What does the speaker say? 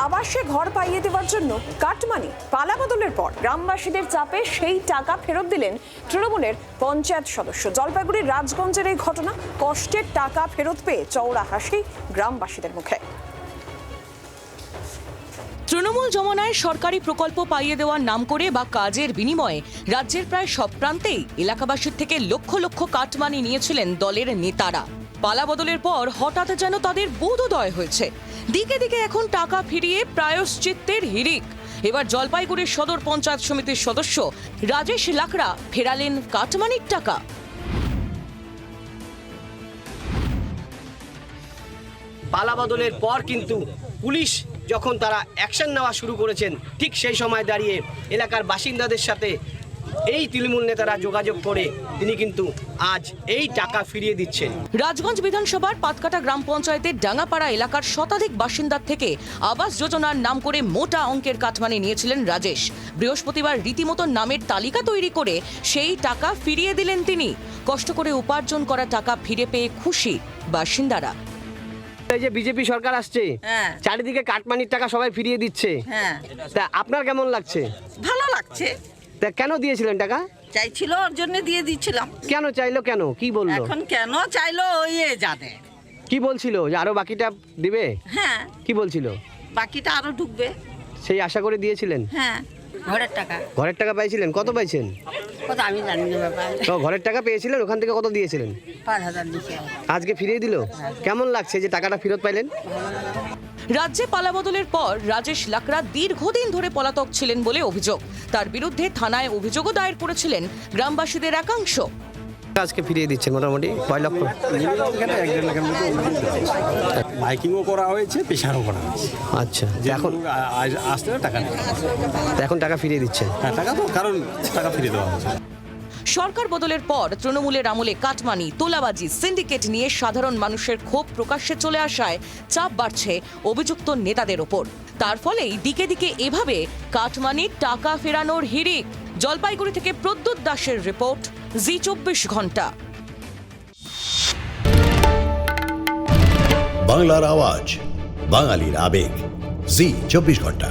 আবাসে ঘর পাইয়ে দেওয়ার জন্য কাটমানি পালাবদলের পর গ্রামবাসীদের চাপে সেই টাকা ফেরত দিলেন তৃণমূলের পঞ্চায়েত সদস্য। জলপাইগুড়ির রাজগঞ্জের এই ঘটনা, কষ্টের টাকা ফেরত পেয়ে চওড়া হাসি গ্রামবাসীদের মুখে। তৃণমূল জমানায় সরকারি প্রকল্প পাইয়ে দেওয়ার নাম করে বা কাজের বিনিময়ে রাজ্যের প্রায় সব প্রান্তেই এলাকাবাসীর থেকে লক্ষ লক্ষ কাটমানি নিয়েছিলেন দলের নেতারা। পালাবদলের পর হঠাৎ যেন তাদের বোধোদয় হয়েছে। দিকে দিকে এখন টাকা ফিরিয়ে প্রায়শ্চিত্তের হিড়িক। এবার জলপাইগুড়ির সদর পঞ্চায়েত সমিতির সদস্য রাজেশ লাকড়া ফেরালেন কাটমানির টাকা। পালাবদলের পর কিন্তু পুলিশ যখন তারা অ্যাকশন নেওয়া শুরু করেছেন, ঠিক সেই সময় দাঁড়িয়ে এলাকার বাসিন্দাদের সাথে এই তৃণমূল নেতারা যোগাযোগ করে তিনি কিন্তু আজ এই টাকা ফিরিয়ে দিচ্ছেন। রাজগঞ্জ বিধানসভার পাতকাটা গ্রাম পঞ্চায়েতের ডাঙ্গাপাড়া এলাকার শতাধিক বাসিন্দার থেকে আবাস যোজনার নাম করে মোটা অঙ্কের কাটমানি নিয়েছিলেন রাজেশ। বৃহস্পতিবার রীতিমতো নামের তালিকা তৈরি করে সেই টাকা ফিরিয়ে দিলেন তিনি। কষ্ট করে উপার্জন করা টাকা ফিরে পেয়ে খুশি বাসিন্দারা। এই যে বিজেপি সরকার আসছে, চারিদিকে কাটমানির টাকা সবাই ফিরিয়ে দিচ্ছে, তা আপনার কেমন লাগছে? ভালো লাগছে। তা কেন দিয়েছিলেন টাকা? চাইছিল, ওর জন্য দিয়ে দিচ্ছিলাম। কেন চাইলো, কেন কি বললো? এখন কেন চাইলো ওই জানে। কি বলছিল যে আরো বাকিটা দিবে? হ্যাঁ, কি বলছিল? বাকিটা আরো ঢুকবে। সেই আশা করে দিয়েছিলেন? হ্যাঁ, ঘরের টাকা। ঘরের টাকা পাইছিলেন? কত পাইছেন? কত আমি জানি না ব্যাপার। তো ঘরের টাকা পেয়েছিলেন, ওখান থেকে কত দিয়েছিলেন? 5,000 দিছে। আজকে ফিরিয়ে দিল, কেমন লাগছে যে টাকাটা ফেরত পাইলেন? রাজ্যে পালাবদলের পর রাজেশ লাকড়া দীর্ঘদিন ধরে পলাতক ছিলেন বলে অভিযোগ। তার বিরুদ্ধে থানায় অভিযোগও দায়ের করেছিলেন গ্রামবাসীদের একাংশ। আজকে ফিরিয়ে দিচ্ছেন মোটামুটি 6 লক্ষ। মাইকিংও করা হয়েছে, পেশারও করা হয়েছে। আচ্ছা, এখন আসতে টাকা নেই। এখন টাকা ফিরিয়ে দিচ্ছেন? হ্যাঁ, টাকা তো কারণ টাকা ফিরিয়ে দেওয়া হয়েছে। সরকার বদলের পর তৃণমূলের আমলে কাটমানি, তোলাবাজি, সিন্ডিকেট নিয়ে সাধারণ মানুষের ক্ষোভ প্রকাশ্যে চলে আসায় চাপ বাড়ছে অভিযুক্ত নেতাদের ওপর। তার ফলেই দিকে দিকে এভাবে কাটমানির টাকা ফেরানোর হিড়িক। জলপাইগুড়ি থেকে প্রদ্যুৎ দাসের রিপোর্ট, জি 24 ঘন্টা। বাংলার আওয়াজ, বাঙালির আবেগ, জি 24 ঘন্টা।